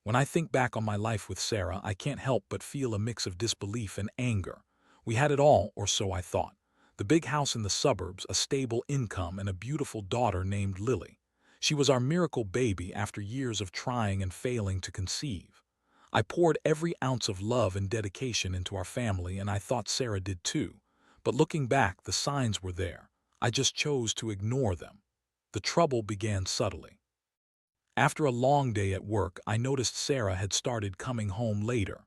When I think back on my life with Sarah, I can't help but feel a mix of disbelief and anger. We had it all, or so I thought. The big house in the suburbs, a stable income, and a beautiful daughter named Lily. She was our miracle baby after years of trying and failing to conceive. I poured every ounce of love and dedication into our family, and I thought Sarah did too. But looking back, the signs were there. I just chose to ignore them. The trouble began subtly. After a long day at work, I noticed Sarah had started coming home later.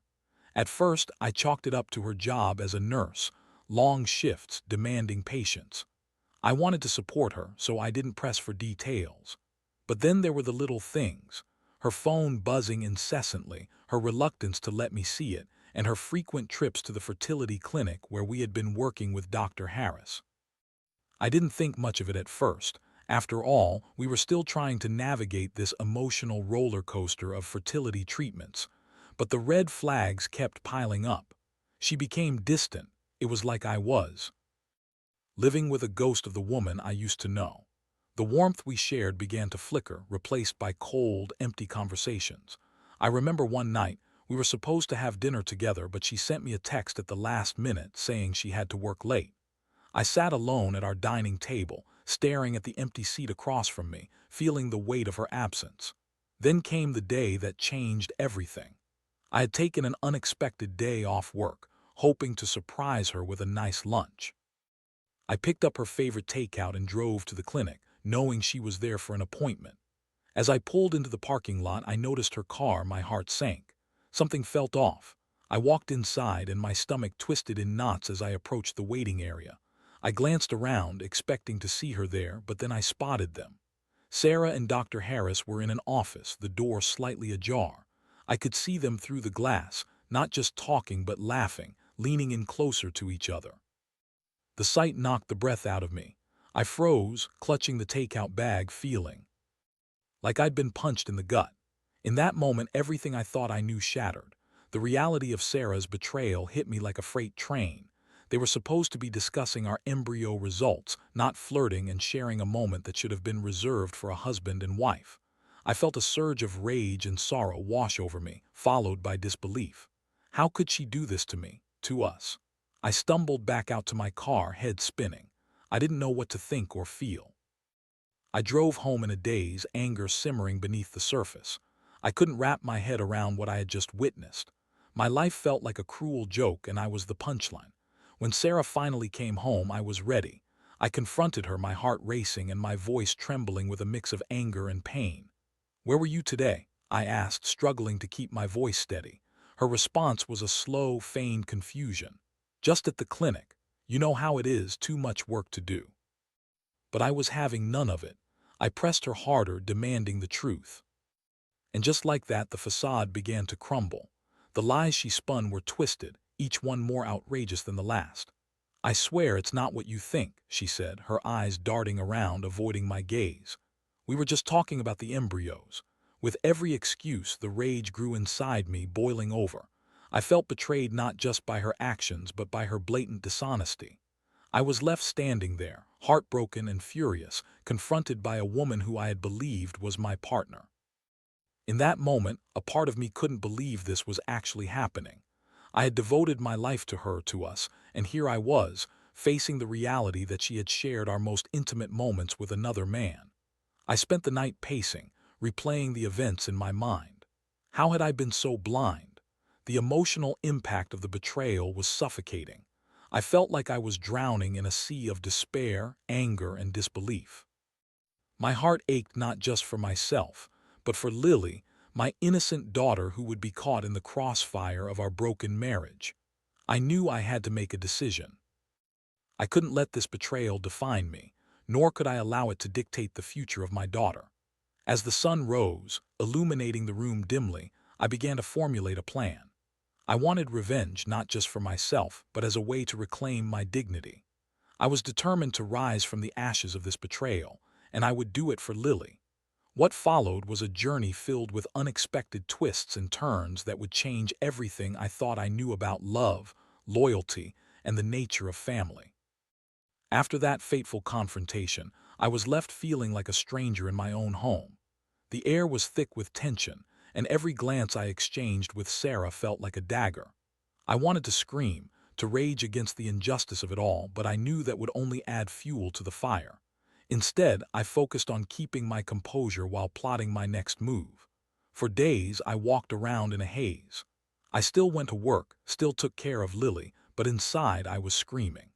At first, I chalked it up to her job as a nurse, long shifts demanding patience. I wanted to support her, so I didn't press for details. But then there were the little things. Her phone buzzing incessantly, her reluctance to let me see it, and her frequent trips to the fertility clinic where we had been working with Dr. Harris. I didn't think much of it at first. After all, we were still trying to navigate this emotional roller coaster of fertility treatments. But the red flags kept piling up. She became distant. It was like I was living with a ghost of the woman I used to know. The warmth we shared began to flicker, replaced by cold, empty conversations. I remember one night, we were supposed to have dinner together, but she sent me a text at the last minute saying she had to work late. I sat alone at our dining table, staring at the empty seat across from me, feeling the weight of her absence. Then came the day that changed everything. I had taken an unexpected day off work, hoping to surprise her with a nice lunch. I picked up her favorite takeout and drove to the clinic, knowing she was there for an appointment. As I pulled into the parking lot, I noticed her car. My heart sank. Something felt off. I walked inside and my stomach twisted in knots as I approached the waiting area. I glanced around, expecting to see her there, but then I spotted them. Sarah and Dr. Harris were in an office, the door slightly ajar. I could see them through the glass, not just talking but laughing, leaning in closer to each other. The sight knocked the breath out of me. I froze, clutching the takeout bag, feeling like I'd been punched in the gut. In that moment, everything I thought I knew shattered. The reality of Sarah's betrayal hit me like a freight train. They were supposed to be discussing our embryo results, not flirting and sharing a moment that should have been reserved for a husband and wife. I felt a surge of rage and sorrow wash over me, followed by disbelief. How could she do this to me, to us? I stumbled back out to my car, head spinning. I didn't know what to think or feel. I drove home in a daze, anger simmering beneath the surface. I couldn't wrap my head around what I had just witnessed. My life felt like a cruel joke, and I was the punchline. When Sarah finally came home, I was ready. I confronted her, my heart racing and my voice trembling with a mix of anger and pain. "Where were you today?" I asked, struggling to keep my voice steady. Her response was a slow, feigned confusion. "Just at the clinic. You know how it is, too much work to do." But I was having none of it. I pressed her harder, demanding the truth. And just like that, the facade began to crumble. The lies she spun were twisted, each one more outrageous than the last. "I swear it's not what you think," she said, her eyes darting around, avoiding my gaze. "We were just talking about the embryos." With every excuse, the rage grew inside me, boiling over. I felt betrayed not just by her actions, but by her blatant dishonesty. I was left standing there, heartbroken and furious, confronted by a woman who I had believed was my partner. In that moment, a part of me couldn't believe this was actually happening. I had devoted my life to her, to us, and here I was, facing the reality that she had shared our most intimate moments with another man. I spent the night pacing, replaying the events in my mind. How had I been so blind? The emotional impact of the betrayal was suffocating. I felt like I was drowning in a sea of despair, anger, and disbelief. My heart ached not just for myself, but for Lily, my innocent daughter who would be caught in the crossfire of our broken marriage. I knew I had to make a decision. I couldn't let this betrayal define me, nor could I allow it to dictate the future of my daughter. As the sun rose, illuminating the room dimly, I began to formulate a plan. I wanted revenge not just for myself, but as a way to reclaim my dignity. I was determined to rise from the ashes of this betrayal, and I would do it for Lily. What followed was a journey filled with unexpected twists and turns that would change everything I thought I knew about love, loyalty, and the nature of family. After that fateful confrontation, I was left feeling like a stranger in my own home. The air was thick with tension, and every glance I exchanged with Sarah felt like a dagger. I wanted to scream, to rage against the injustice of it all, but I knew that would only add fuel to the fire. Instead, I focused on keeping my composure while plotting my next move. For days, I walked around in a haze. I still went to work, still took care of Lily, but inside I was screaming.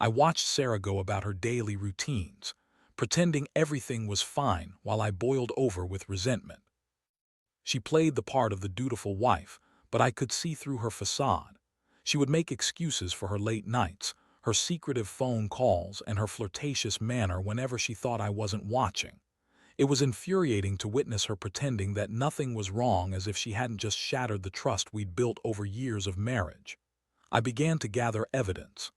I watched Sarah go about her daily routines, pretending everything was fine while I boiled over with resentment. She played the part of the dutiful wife, but I could see through her facade. She would make excuses for her late nights, her secretive phone calls, and her flirtatious manner whenever she thought I wasn't watching. It was infuriating to witness her pretending that nothing was wrong, as if she hadn't just shattered the trust we'd built over years of marriage. I began to gather evidence.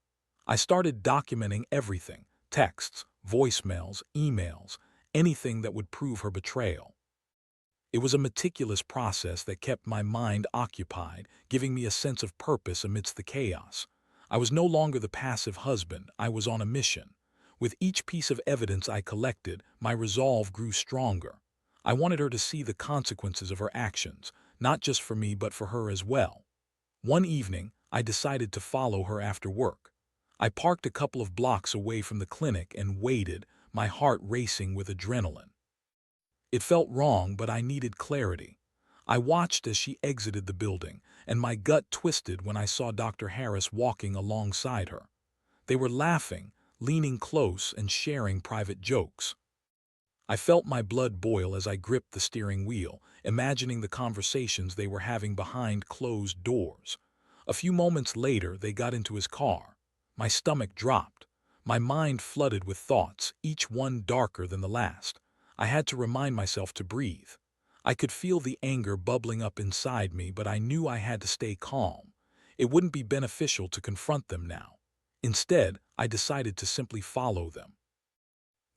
I started documenting everything: texts, voicemails, emails, anything that would prove her betrayal. It was a meticulous process that kept my mind occupied, giving me a sense of purpose amidst the chaos. I was no longer the passive husband, I was on a mission. With each piece of evidence I collected, my resolve grew stronger. I wanted her to see the consequences of her actions, not just for me but for her as well. One evening, I decided to follow her after work. I parked a couple of blocks away from the clinic and waited, my heart racing with adrenaline. It felt wrong, but I needed clarity. I watched as she exited the building, and my gut twisted when I saw Dr. Harris walking alongside her. They were laughing, leaning close, and sharing private jokes. I felt my blood boil as I gripped the steering wheel, imagining the conversations they were having behind closed doors. A few moments later, they got into his car. My stomach dropped. My mind flooded with thoughts, each one darker than the last. I had to remind myself to breathe. I could feel the anger bubbling up inside me, but I knew I had to stay calm. It wouldn't be beneficial to confront them now. Instead, I decided to simply follow them.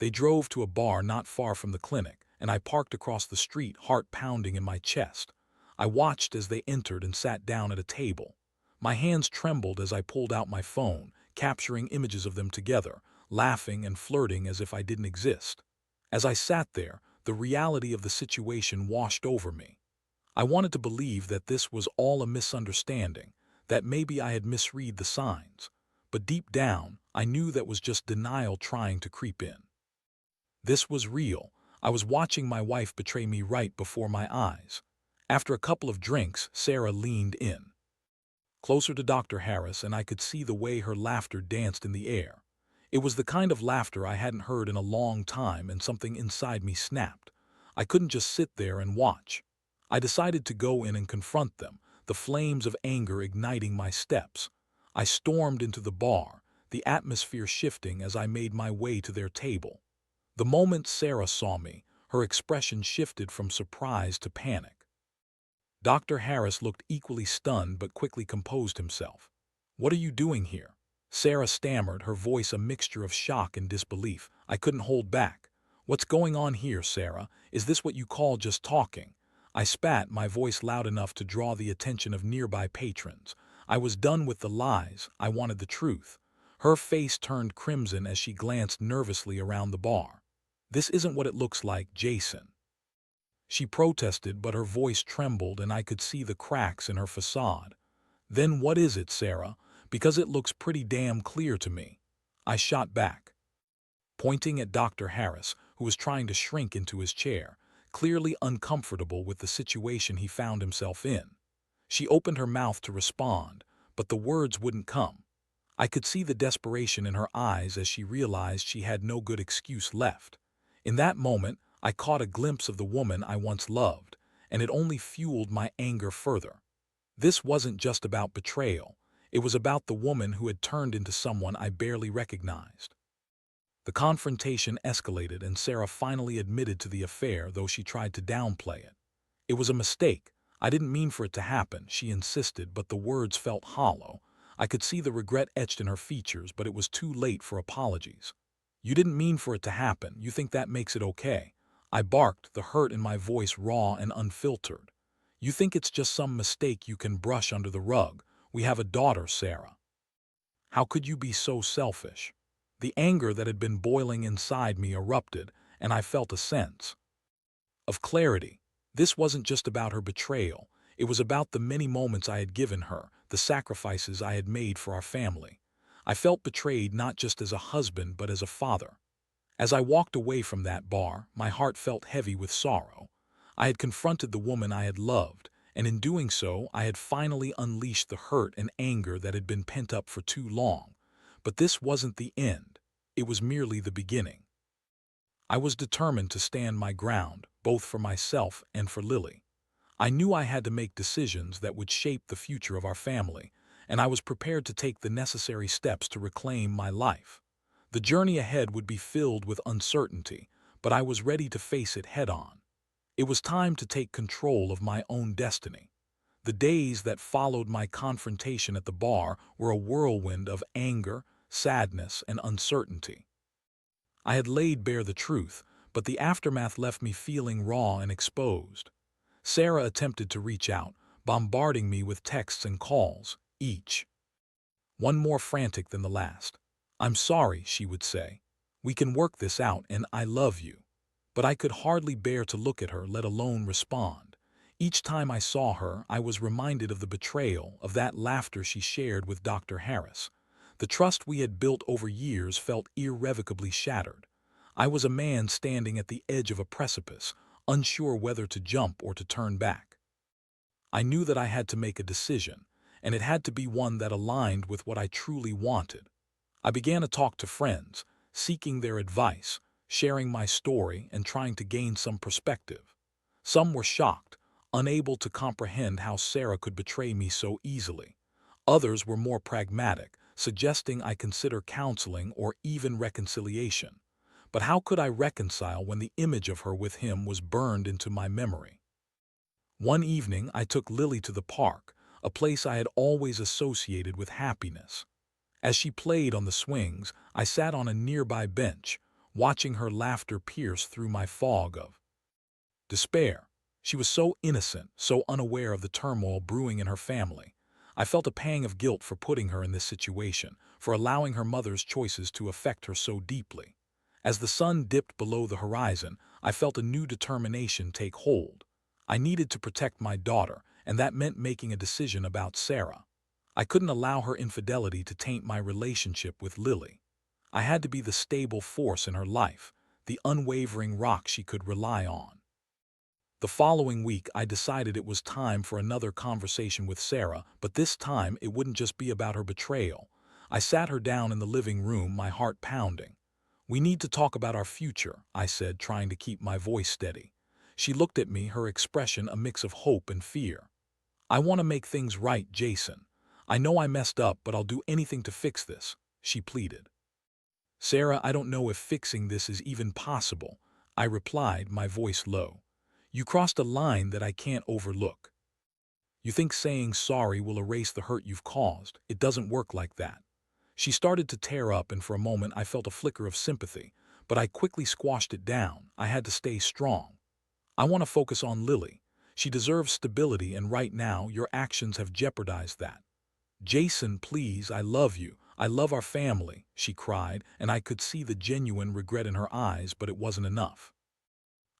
They drove to a bar not far from the clinic, and I parked across the street, heart pounding in my chest. I watched as they entered and sat down at a table. My hands trembled as I pulled out my phone, capturing images of them together, laughing and flirting as if I didn't exist. As I sat there, the reality of the situation washed over me. I wanted to believe that this was all a misunderstanding, that maybe I had misread the signs. But deep down, I knew that was just denial trying to creep in. This was real. I was watching my wife betray me right before my eyes. After a couple of drinks, Sarah leaned in, closer to Dr. Harris, and I could see the way her laughter danced in the air. It was the kind of laughter I hadn't heard in a long time, and something inside me snapped. I couldn't just sit there and watch. I decided to go in and confront them, the flames of anger igniting my steps. I stormed into the bar, the atmosphere shifting as I made my way to their table. The moment Sarah saw me, her expression shifted from surprise to panic. Dr. Harris looked equally stunned but quickly composed himself. "What are you doing here?" Sarah stammered, her voice a mixture of shock and disbelief. I couldn't hold back. "What's going on here, Sarah? Is this what you call just talking?" I spat, my voice loud enough to draw the attention of nearby patrons. I was done with the lies. I wanted the truth. Her face turned crimson as she glanced nervously around the bar. "This isn't what it looks like, Jason." She protested, but her voice trembled and I could see the cracks in her facade. "Then what is it, Sarah? Because it looks pretty damn clear to me." I shot back, pointing at Dr. Harris, who was trying to shrink into his chair, clearly uncomfortable with the situation he found himself in. She opened her mouth to respond, but the words wouldn't come. I could see the desperation in her eyes as she realized she had no good excuse left. In that moment, I caught a glimpse of the woman I once loved, and it only fueled my anger further. This wasn't just about betrayal. It was about the woman who had turned into someone I barely recognized. The confrontation escalated, and Sarah finally admitted to the affair, though she tried to downplay it. "It was a mistake. I didn't mean for it to happen," she insisted, but the words felt hollow. I could see the regret etched in her features, but it was too late for apologies. "You didn't mean for it to happen. You think that makes it okay?" I barked, the hurt in my voice raw and unfiltered. "You think it's just some mistake you can brush under the rug. We have a daughter, Sarah. How could you be so selfish?" The anger that had been boiling inside me erupted, and I felt a sense of clarity. This wasn't just about her betrayal. It was about the many moments I had given her, the sacrifices I had made for our family. I felt betrayed not just as a husband but as a father. As I walked away from that bar, my heart felt heavy with sorrow. I had confronted the woman I had loved, and in doing so, I had finally unleashed the hurt and anger that had been pent up for too long. But this wasn't the end. It was merely the beginning. I was determined to stand my ground, both for myself and for Lily. I knew I had to make decisions that would shape the future of our family, and I was prepared to take the necessary steps to reclaim my life. The journey ahead would be filled with uncertainty, but I was ready to face it head-on. It was time to take control of my own destiny. The days that followed my confrontation at the bar were a whirlwind of anger, sadness, and uncertainty. I had laid bare the truth, but the aftermath left me feeling raw and exposed. Sarah attempted to reach out, bombarding me with texts and calls, each one more frantic than the last. "I'm sorry," she would say. "We can work this out and I love you." But I could hardly bear to look at her, let alone respond. Each time I saw her, I was reminded of the betrayal, of that laughter she shared with Dr. Harris. The trust we had built over years felt irrevocably shattered. I was a man standing at the edge of a precipice, unsure whether to jump or to turn back. I knew that I had to make a decision, and it had to be one that aligned with what I truly wanted. I began to talk to friends, seeking their advice, sharing my story, and trying to gain some perspective. Some were shocked, unable to comprehend how Sarah could betray me so easily. Others were more pragmatic, suggesting I consider counseling or even reconciliation. But how could I reconcile when the image of her with him was burned into my memory? One evening, I took Lily to the park, a place I had always associated with happiness. As she played on the swings, I sat on a nearby bench, watching her laughter pierce through my fog of despair. She was so innocent, so unaware of the turmoil brewing in her family. I felt a pang of guilt for putting her in this situation, for allowing her mother's choices to affect her so deeply. As the sun dipped below the horizon, I felt a new determination take hold. I needed to protect my daughter, and that meant making a decision about Sarah. I couldn't allow her infidelity to taint my relationship with Lily. I had to be the stable force in her life, the unwavering rock she could rely on. The following week, I decided it was time for another conversation with Sarah, but this time it wouldn't just be about her betrayal. I sat her down in the living room, my heart pounding. "We need to talk about our future," I said, trying to keep my voice steady. She looked at me, her expression a mix of hope and fear. "I want to make things right, Jason. I know I messed up, but I'll do anything to fix this," she pleaded. "Sarah, I don't know if fixing this is even possible," I replied, my voice low. "You crossed a line that I can't overlook. You think saying sorry will erase the hurt you've caused. It doesn't work like that." She started to tear up, and for a moment I felt a flicker of sympathy, but I quickly squashed it down. I had to stay strong. "I want to focus on Lily. She deserves stability, and right now your actions have jeopardized that." "Jason, please, I love you. I love our family," she cried, and I could see the genuine regret in her eyes, but it wasn't enough.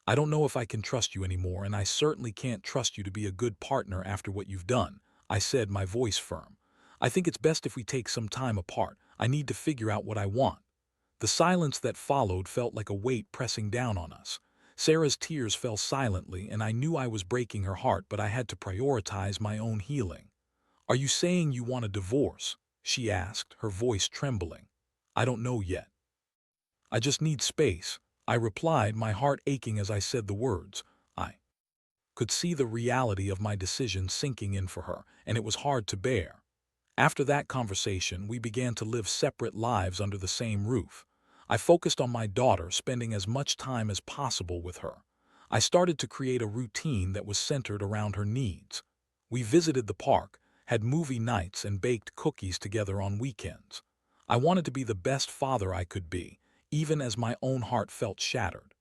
"I don't know if I can trust you anymore, and I certainly can't trust you to be a good partner after what you've done," I said, my voice firm. "I think it's best if we take some time apart. I need to figure out what I want." The silence that followed felt like a weight pressing down on us. Sarah's tears fell silently, and I knew I was breaking her heart, but I had to prioritize my own healing. "Are you saying you want a divorce?" she asked, her voice trembling. "I don't know yet. I just need space," I replied, my heart aching as I said the words. I could see the reality of my decision sinking in for her, and it was hard to bear. After that conversation, we began to live separate lives under the same roof. I focused on my daughter, spending as much time as possible with her. I started to create a routine that was centered around her needs. We visited the park, had movie nights, and baked cookies together on weekends. I wanted to be the best father I could be, even as my own heart felt shattered.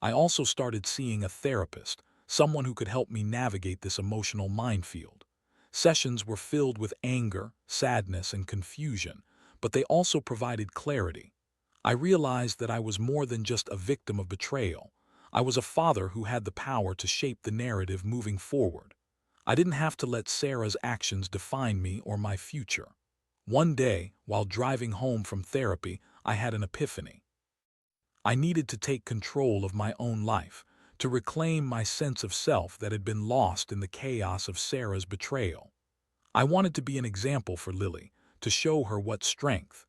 I also started seeing a therapist, someone who could help me navigate this emotional minefield. Sessions were filled with anger, sadness, and confusion, but they also provided clarity. I realized that I was more than just a victim of betrayal. I was a father who had the power to shape the narrative moving forward. I didn't have to let Sarah's actions define me or my future. One day, while driving home from therapy, I had an epiphany. I needed to take control of my own life, to reclaim my sense of self that had been lost in the chaos of Sarah's betrayal. I wanted to be an example for Lily, to show her what strength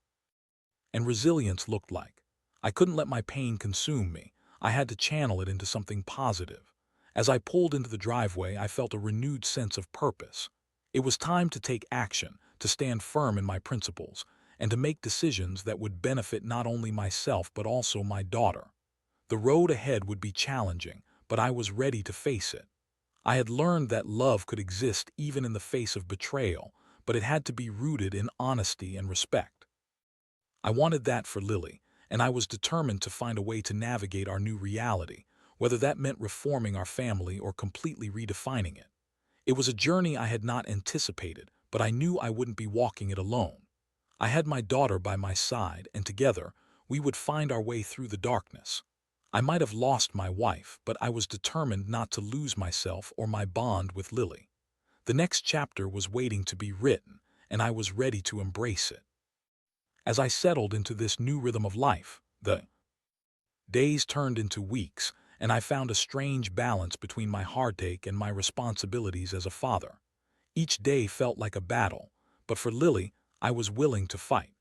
and resilience looked like. I couldn't let my pain consume me. I had to channel it into something positive. As I pulled into the driveway, I felt a renewed sense of purpose. It was time to take action, to stand firm in my principles, and to make decisions that would benefit not only myself but also my daughter. The road ahead would be challenging, but I was ready to face it. I had learned that love could exist even in the face of betrayal, but it had to be rooted in honesty and respect. I wanted that for Lily, and I was determined to find a way to navigate our new reality, whether that meant reforming our family or completely redefining it. It was a journey I had not anticipated, but I knew I wouldn't be walking it alone. I had my daughter by my side, and together, we would find our way through the darkness. I might have lost my wife, but I was determined not to lose myself or my bond with Lily. The next chapter was waiting to be written, and I was ready to embrace it. As I settled into this new rhythm of life, the days turned into weeks, and I found a strange balance between my heartache and my responsibilities as a father. Each day felt like a battle, but for Lily, I was willing to fight.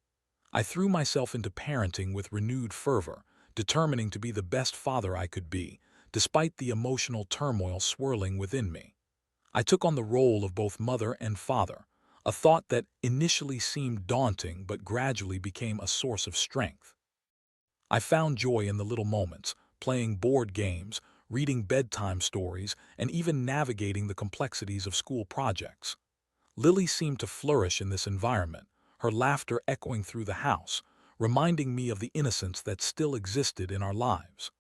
I threw myself into parenting with renewed fervor, determining to be the best father I could be, despite the emotional turmoil swirling within me. I took on the role of both mother and father, a thought that initially seemed daunting but gradually became a source of strength. I found joy in the little moments, playing board games, reading bedtime stories, and even navigating the complexities of school projects. Lily seemed to flourish in this environment, her laughter echoing through the house, reminding me of the innocence that still existed in our lives.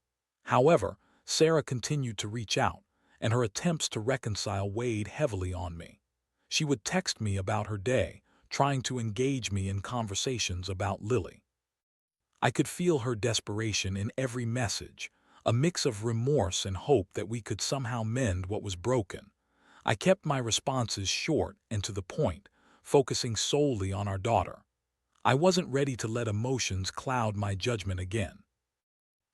However, Sarah continued to reach out, and her attempts to reconcile weighed heavily on me. She would text me about her day, trying to engage me in conversations about Lily. I could feel her desperation in every message, a mix of remorse and hope that we could somehow mend what was broken. I kept my responses short and to the point, focusing solely on our daughter. I wasn't ready to let emotions cloud my judgment again.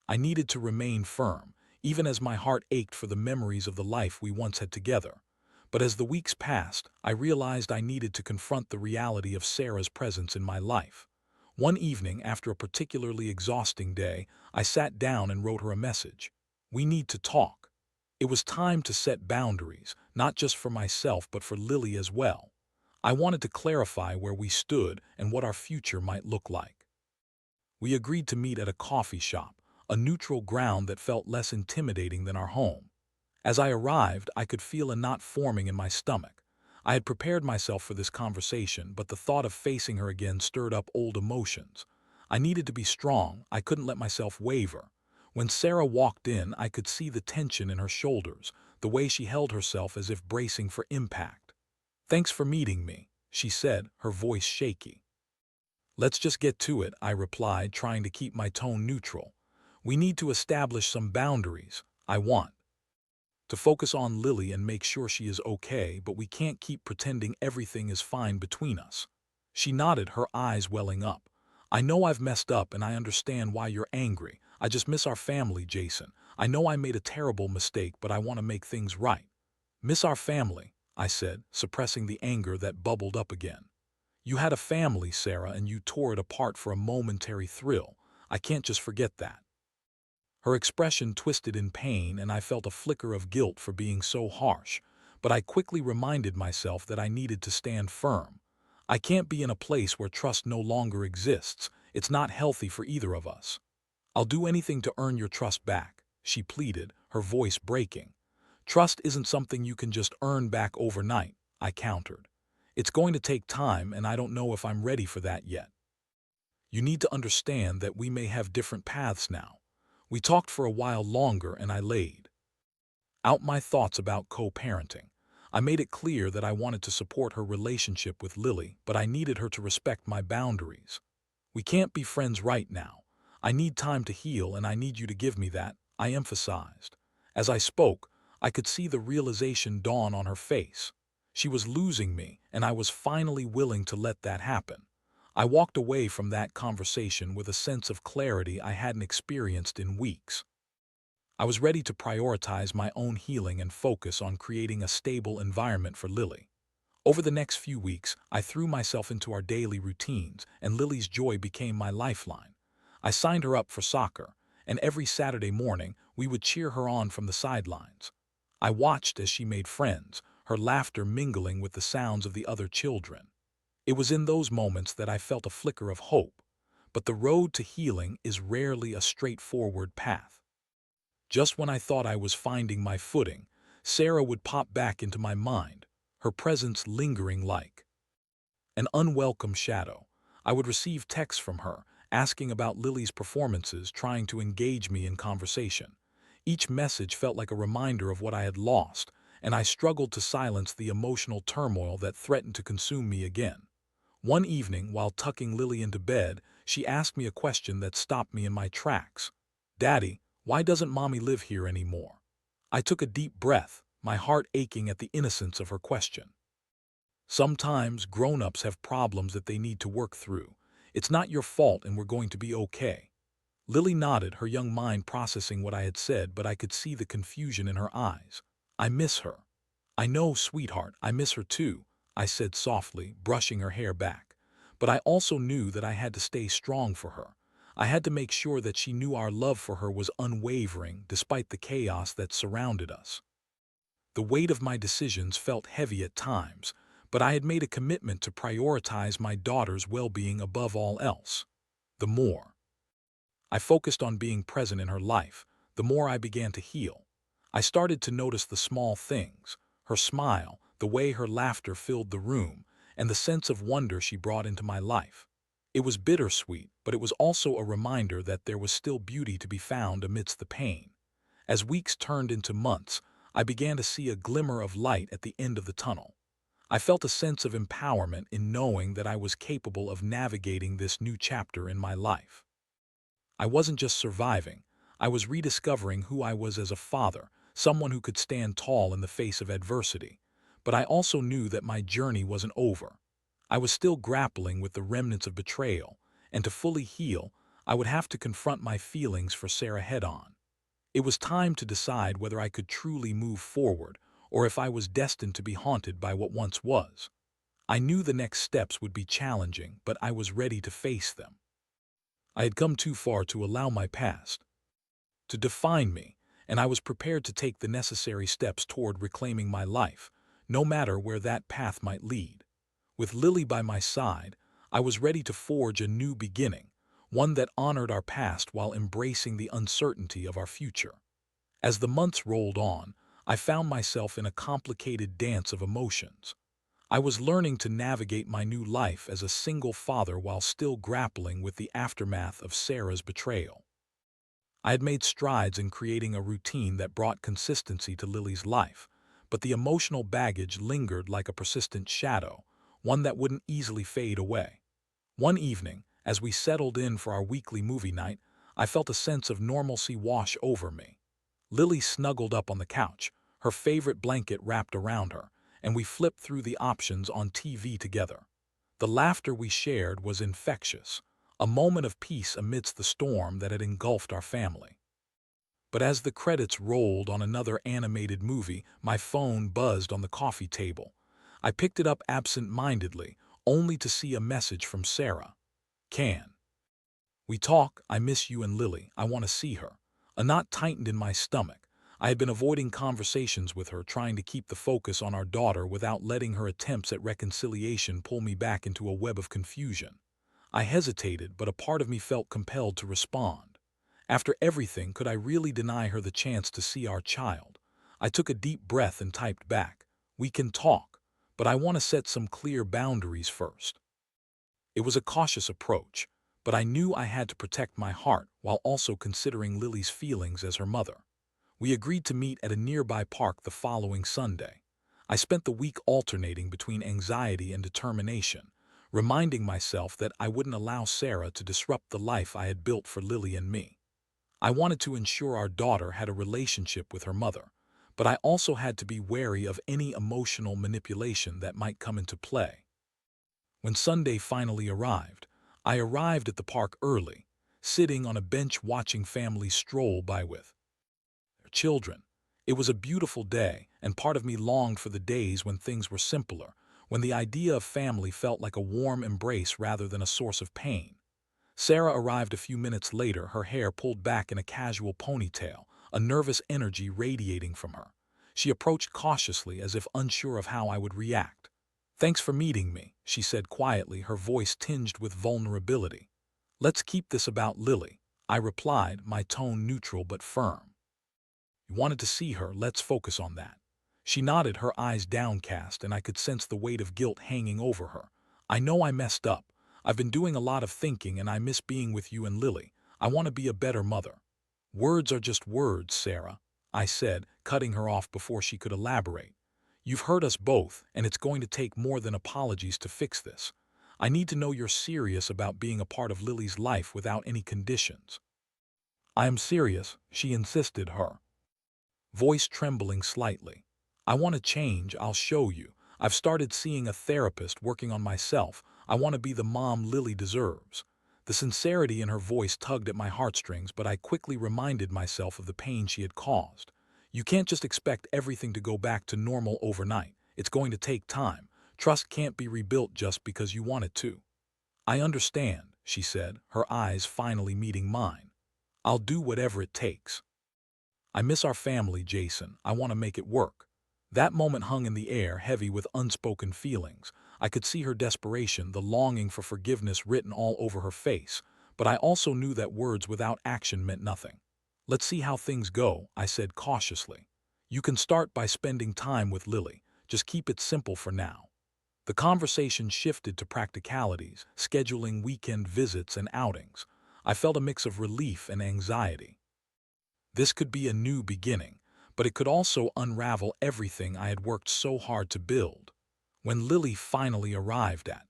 I needed to remain firm, even as my heart ached for the memories of the life we once had together. But as the weeks passed, I realized I needed to confront the reality of Sarah's presence in my life. One evening, after a particularly exhausting day, I sat down and wrote her a message. "We need to talk." It was time to set boundaries, not just for myself but for Lily as well. I wanted to clarify where we stood and what our future might look like. We agreed to meet at a coffee shop, a neutral ground that felt less intimidating than our home. As I arrived, I could feel a knot forming in my stomach. I had prepared myself for this conversation, but the thought of facing her again stirred up old emotions. I needed to be strong. I couldn't let myself waver. When Sarah walked in, I could see the tension in her shoulders, the way she held herself as if bracing for impact. "Thanks for meeting me," she said, her voice shaky. "Let's just get to it," I replied, trying to keep my tone neutral. "We need to establish some boundaries. I want to focus on Lily and make sure she is okay, but we can't keep pretending everything is fine between us." She nodded, her eyes welling up. "I know I've messed up and I understand why you're angry. I just miss our family, Jason. I know I made a terrible mistake, but I want to make things right." "Miss our family," I said, suppressing the anger that bubbled up again. "You had a family, Sarah, and you tore it apart for a momentary thrill. I can't just forget that." Her expression twisted in pain, and I felt a flicker of guilt for being so harsh, but I quickly reminded myself that I needed to stand firm. I can't be in a place where trust no longer exists. It's not healthy for either of us. "I'll do anything to earn your trust back," she pleaded, her voice breaking. "Trust isn't something you can just earn back overnight," I countered. "It's going to take time, and I don't know if I'm ready for that yet. You need to understand that we may have different paths now." We talked for a while longer, and I laid out my thoughts about co-parenting. I made it clear that I wanted to support her relationship with Lily, but I needed her to respect my boundaries. "We can't be friends right now. I need time to heal, and I need you to give me that," I emphasized. As I spoke, I could see the realization dawn on her face. She was losing me, and I was finally willing to let that happen. I walked away from that conversation with a sense of clarity I hadn't experienced in weeks. I was ready to prioritize my own healing and focus on creating a stable environment for Lily. Over the next few weeks, I threw myself into our daily routines, and Lily's joy became my lifeline. I signed her up for soccer, and every Saturday morning we would cheer her on from the sidelines. I watched as she made friends, her laughter mingling with the sounds of the other children. It was in those moments that I felt a flicker of hope, but the road to healing is rarely a straightforward path. Just when I thought I was finding my footing, Sarah would pop back into my mind, her presence lingering like an unwelcome shadow. I would receive texts from her, asking about Lily's performances, trying to engage me in conversation. Each message felt like a reminder of what I had lost, and I struggled to silence the emotional turmoil that threatened to consume me again. One evening, while tucking Lily into bed, she asked me a question that stopped me in my tracks. "Daddy, why doesn't Mommy live here anymore?" I took a deep breath, my heart aching at the innocence of her question. Sometimes grown-ups have problems that they need to work through. It's not your fault and we're going to be okay. Lily nodded, her young mind processing what I had said, but I could see the confusion in her eyes. "I miss her." "I know, sweetheart, I miss her too," I said softly, brushing her hair back. But I also knew that I had to stay strong for her. I had to make sure that she knew our love for her was unwavering despite the chaos that surrounded us. The weight of my decisions felt heavy at times, but I had made a commitment to prioritize my daughter's well-being above all else. The more I focused on being present in her life, the more I began to heal. I started to notice the small things, her smile, the way her laughter filled the room, and the sense of wonder she brought into my life. It was bittersweet, but it was also a reminder that there was still beauty to be found amidst the pain. As weeks turned into months, I began to see a glimmer of light at the end of the tunnel. I felt a sense of empowerment in knowing that I was capable of navigating this new chapter in my life. I wasn't just surviving, I was rediscovering who I was as a father, someone who could stand tall in the face of adversity. But I also knew that my journey wasn't over. I was still grappling with the remnants of betrayal, and to fully heal, I would have to confront my feelings for Sarah head-on. It was time to decide whether I could truly move forward, or if I was destined to be haunted by what once was. I knew the next steps would be challenging, but I was ready to face them. I had come too far to allow my past to define me, and I was prepared to take the necessary steps toward reclaiming my life, no matter where that path might lead. With Lily by my side, I was ready to forge a new beginning, one that honored our past while embracing the uncertainty of our future. As the months rolled on, I found myself in a complicated dance of emotions. I was learning to navigate my new life as a single father while still grappling with the aftermath of Sarah's betrayal. I had made strides in creating a routine that brought consistency to Lily's life, but the emotional baggage lingered like a persistent shadow, one that wouldn't easily fade away. One evening, as we settled in for our weekly movie night, I felt a sense of normalcy wash over me. Lily snuggled up on the couch, her favorite blanket wrapped around her, and we flipped through the options on TV together. The laughter we shared was infectious, a moment of peace amidst the storm that had engulfed our family. But as the credits rolled on another animated movie, my phone buzzed on the coffee table. I picked it up absent-mindedly, only to see a message from Sarah. "Can we talk? I miss you and Lily. I want to see her." A knot tightened in my stomach. I had been avoiding conversations with her, trying to keep the focus on our daughter without letting her attempts at reconciliation pull me back into a web of confusion. I hesitated, but a part of me felt compelled to respond. After everything, could I really deny her the chance to see our child? I took a deep breath and typed back, "We can talk, but I want to set some clear boundaries first." It was a cautious approach, but I knew I had to protect my heart while also considering Lily's feelings as her mother. We agreed to meet at a nearby park the following Sunday. I spent the week alternating between anxiety and determination, reminding myself that I wouldn't allow Sarah to disrupt the life I had built for Lily and me. I wanted to ensure our daughter had a relationship with her mother, but I also had to be wary of any emotional manipulation that might come into play. When Sunday finally arrived, I arrived at the park early, sitting on a bench watching families stroll by with their children. It was a beautiful day, and part of me longed for the days when things were simpler, when the idea of family felt like a warm embrace rather than a source of pain. Sarah arrived a few minutes later, her hair pulled back in a casual ponytail, a nervous energy radiating from her. She approached cautiously as if unsure of how I would react. "Thanks for meeting me," she said quietly, her voice tinged with vulnerability. "Let's keep this about Lily," I replied, my tone neutral but firm. "You wanted to see her, let's focus on that." She nodded, her eyes downcast, and I could sense the weight of guilt hanging over her. "I know I messed up. I've been doing a lot of thinking and I miss being with you and Lily. I want to be a better mother." "Words are just words, Sarah," I said, cutting her off before she could elaborate. "You've hurt us both, and it's going to take more than apologies to fix this. I need to know you're serious about being a part of Lily's life without any conditions." "I am serious," she insisted, her voice trembling slightly. "I want to change, I'll show you. I've started seeing a therapist, working on myself. I want to be the mom Lily deserves." The sincerity in her voice tugged at my heartstrings, but I quickly reminded myself of the pain she had caused. "You can't just expect everything to go back to normal overnight. It's going to take time. Trust can't be rebuilt just because you want it to." "I understand," she said, her eyes finally meeting mine. "I'll do whatever it takes. I miss our family, Jason. I want to make it work." That moment hung in the air, heavy with unspoken feelings. I could see her desperation, the longing for forgiveness written all over her face, but I also knew that words without action meant nothing. "Let's see how things go," I said cautiously. "You can start by spending time with Lily. Just keep it simple for now." The conversation shifted to practicalities, scheduling weekend visits and outings. I felt a mix of relief and anxiety. This could be a new beginning, but it could also unravel everything I had worked so hard to build. When Lily finally arrived at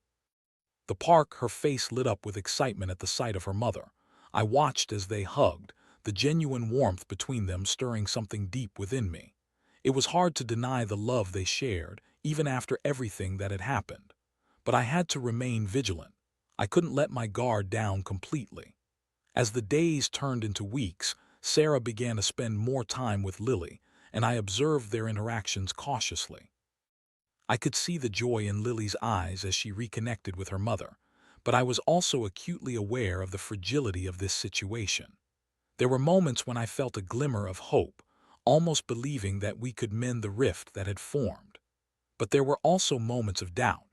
the park, her face lit up with excitement at the sight of her mother. I watched as they hugged, the genuine warmth between them stirring something deep within me. It was hard to deny the love they shared, even after everything that had happened. But I had to remain vigilant. I couldn't let my guard down completely. As the days turned into weeks, Sarah began to spend more time with Lily, and I observed their interactions cautiously. I could see the joy in Lily's eyes as she reconnected with her mother, but I was also acutely aware of the fragility of this situation. There were moments when I felt a glimmer of hope, almost believing that we could mend the rift that had formed. But there were also moments of doubt,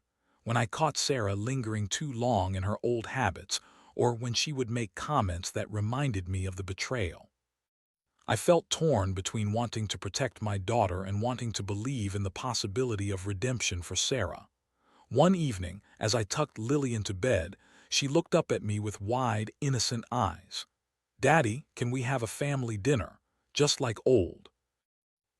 when I caught Sarah lingering too long in her old habits, or when she would make comments that reminded me of the betrayal. I felt torn between wanting to protect my daughter and wanting to believe in the possibility of redemption for Sarah. One evening, as I tucked Lily into bed, she looked up at me with wide, innocent eyes. "Daddy, can we have a family dinner? Just like old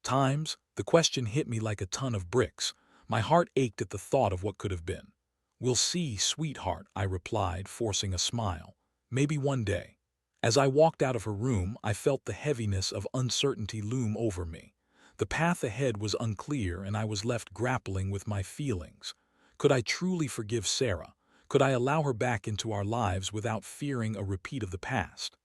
times?" The question hit me like a ton of bricks. My heart ached at the thought of what could have been. "We'll see, sweetheart," I replied, forcing a smile. "Maybe one day." As I walked out of her room, I felt the heaviness of uncertainty loom over me. The path ahead was unclear, and I was left grappling with my feelings. Could I truly forgive Sarah? Could I allow her back into our lives without fearing a repeat of the past?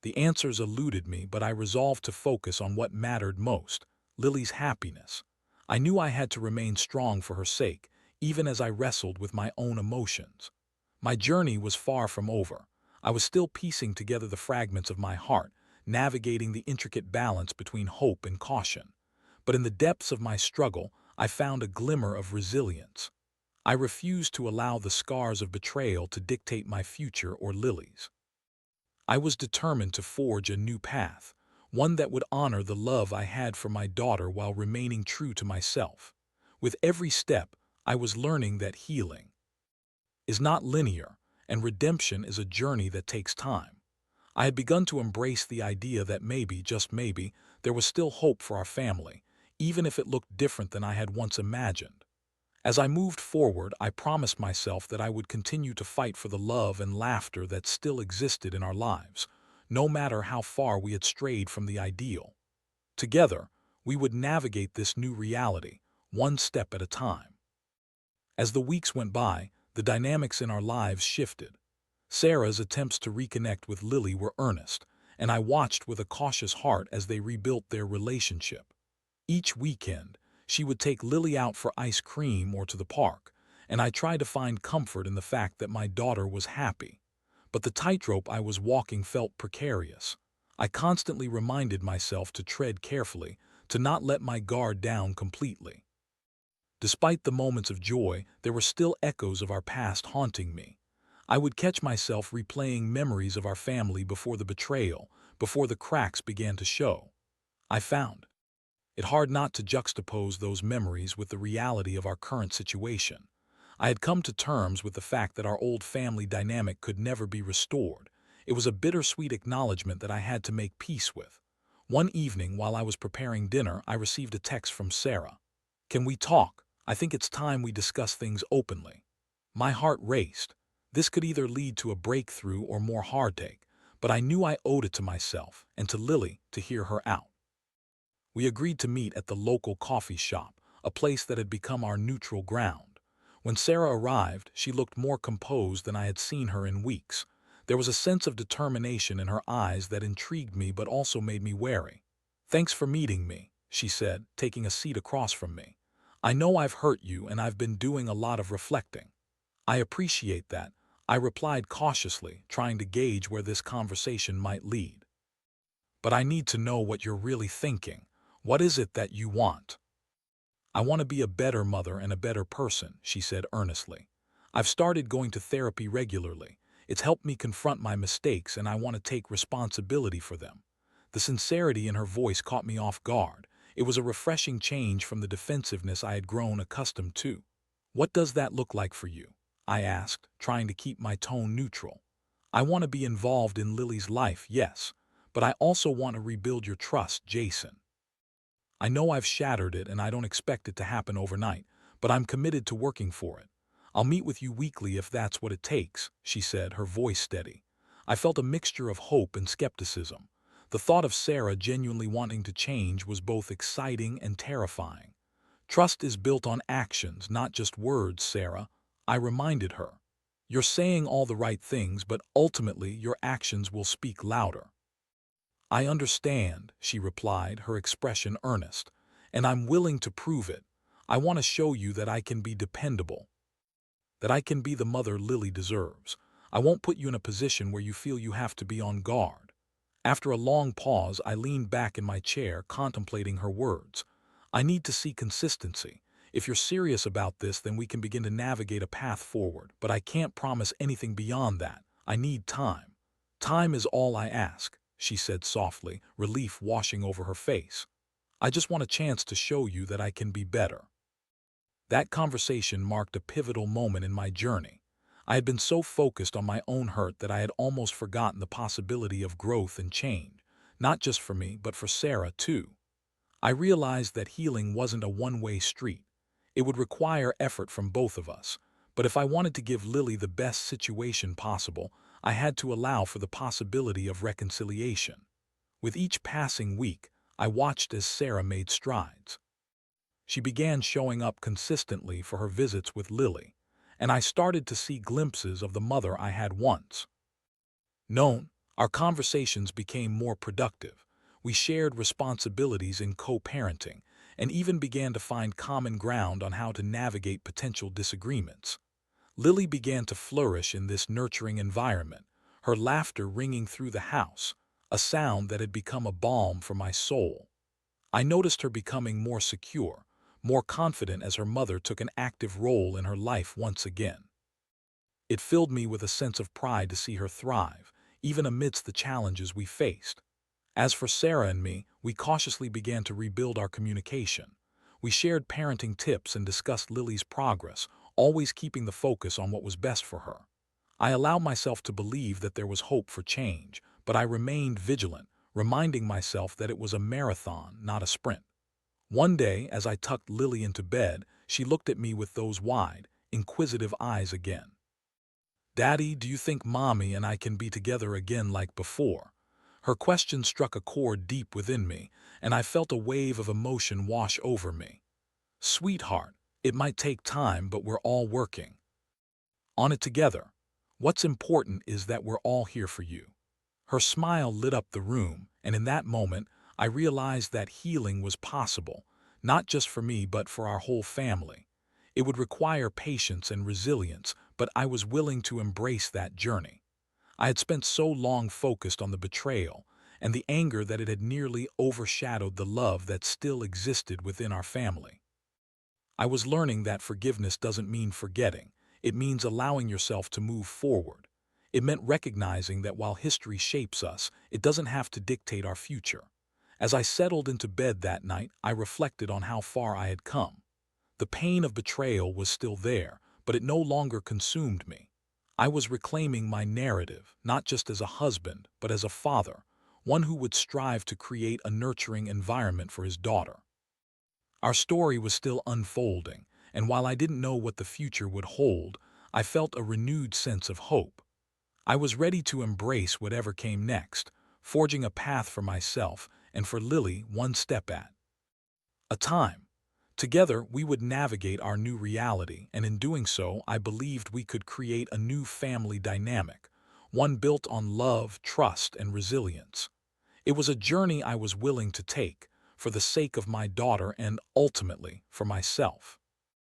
The answers eluded me, but I resolved to focus on what mattered most: Lily's happiness. I knew I had to remain strong for her sake, even as I wrestled with my own emotions. My journey was far from over. I was still piecing together the fragments of my heart, navigating the intricate balance between hope and caution. But in the depths of my struggle, I found a glimmer of resilience. I refused to allow the scars of betrayal to dictate my future or Lily's. I was determined to forge a new path, one that would honor the love I had for my daughter while remaining true to myself. With every step, I was learning that healing is not linear, and redemption is a journey that takes time. I had begun to embrace the idea that maybe, just maybe, there was still hope for our family, even if it looked different than I had once imagined. As I moved forward, I promised myself that I would continue to fight for the love and laughter that still existed in our lives, no matter how far we had strayed from the ideal. Together, we would navigate this new reality, one step at a time. As the weeks went by, the dynamics in our lives shifted. Sarah's attempts to reconnect with Lily were earnest, and I watched with a cautious heart as they rebuilt their relationship. Each weekend, she would take Lily out for ice cream or to the park, and I tried to find comfort in the fact that my daughter was happy. But the tightrope I was walking felt precarious. I constantly reminded myself to tread carefully, to not let my guard down completely. Despite the moments of joy, there were still echoes of our past haunting me. I would catch myself replaying memories of our family before the betrayal, before the cracks began to show. I found it hard not to juxtapose those memories with the reality of our current situation. I had come to terms with the fact that our old family dynamic could never be restored. It was a bittersweet acknowledgement that I had to make peace with. One evening, while I was preparing dinner, I received a text from Sarah. "Can we talk? I think it's time we discuss things openly." My heart raced. This could either lead to a breakthrough or more heartache, but I knew I owed it to myself and to Lily to hear her out. We agreed to meet at the local coffee shop, a place that had become our neutral ground. When Sarah arrived, she looked more composed than I had seen her in weeks. There was a sense of determination in her eyes that intrigued me but also made me wary. "Thanks for meeting me," she said, taking a seat across from me. "I know I've hurt you and I've been doing a lot of reflecting." "I appreciate that," I replied cautiously, trying to gauge where this conversation might lead. "But I need to know what you're really thinking. What is it that you want?" "I want to be a better mother and a better person," she said earnestly. "I've started going to therapy regularly. It's helped me confront my mistakes and I want to take responsibility for them." The sincerity in her voice caught me off guard. It was a refreshing change from the defensiveness I had grown accustomed to. "What does that look like for you?" I asked, trying to keep my tone neutral. "I want to be involved in Lily's life, yes, but I also want to rebuild your trust, Jason. I know I've shattered it and I don't expect it to happen overnight, but I'm committed to working for it. I'll meet with you weekly if that's what it takes," she said, her voice steady. I felt a mixture of hope and skepticism. The thought of Sarah genuinely wanting to change was both exciting and terrifying. "Trust is built on actions, not just words, Sarah," I reminded her. "You're saying all the right things, but ultimately your actions will speak louder." "I understand," she replied, her expression earnest, "and I'm willing to prove it. I want to show you that I can be dependable, that I can be the mother Lily deserves. I won't put you in a position where you feel you have to be on guard." After a long pause, I leaned back in my chair, contemplating her words. "I need to see consistency. If you're serious about this, then we can begin to navigate a path forward, but I can't promise anything beyond that. I need time." "Time is all I ask," she said softly, relief washing over her face. "I just want a chance to show you that I can be better." That conversation marked a pivotal moment in my journey. I had been so focused on my own hurt that I had almost forgotten the possibility of growth and change, not just for me, but for Sarah too. I realized that healing wasn't a one-way street. It would require effort from both of us, but if I wanted to give Lily the best situation possible, I had to allow for the possibility of reconciliation. With each passing week, I watched as Sarah made strides. She began showing up consistently for her visits with Lily, and I started to see glimpses of the mother I had once known. Our conversations became more productive. We shared responsibilities in co-parenting, and even began to find common ground on how to navigate potential disagreements. Lily began to flourish in this nurturing environment, her laughter ringing through the house, a sound that had become a balm for my soul. I noticed her becoming more secure, more confident as her mother took an active role in her life once again. It filled me with a sense of pride to see her thrive, even amidst the challenges we faced. As for Sarah and me, we cautiously began to rebuild our communication. We shared parenting tips and discussed Lily's progress, always keeping the focus on what was best for her. I allowed myself to believe that there was hope for change, but I remained vigilant, reminding myself that it was a marathon, not a sprint. One day, as I tucked Lily into bed, she looked at me with those wide, inquisitive eyes again. "Daddy, do you think Mommy and I can be together again like before?" Her question struck a chord deep within me, and I felt a wave of emotion wash over me. Sweetheart, it might take time, but we're all working on it together. What's important is that we're all here for you. Her smile lit up the room, and in that moment, I realized that healing was possible, not just for me but for our whole family. It would require patience and resilience, but I was willing to embrace that journey. I had spent so long focused on the betrayal and the anger that it had nearly overshadowed the love that still existed within our family. I was learning that forgiveness doesn't mean forgetting. It means allowing yourself to move forward. It meant recognizing that while history shapes us, it doesn't have to dictate our future. As I settled into bed that night, I reflected on how far I had come. The pain of betrayal was still there, but it no longer consumed me. I was reclaiming my narrative, not just as a husband, but as a father, one who would strive to create a nurturing environment for his daughter. Our story was still unfolding, and while I didn't know what the future would hold, I felt a renewed sense of hope. I was ready to embrace whatever came next, forging a path for myself and for Lily one step at a time. Together, we would navigate our new reality, and in doing so, I believed we could create a new family dynamic, one built on love, trust, and resilience. It was a journey I was willing to take, for the sake of my daughter and ultimately for myself.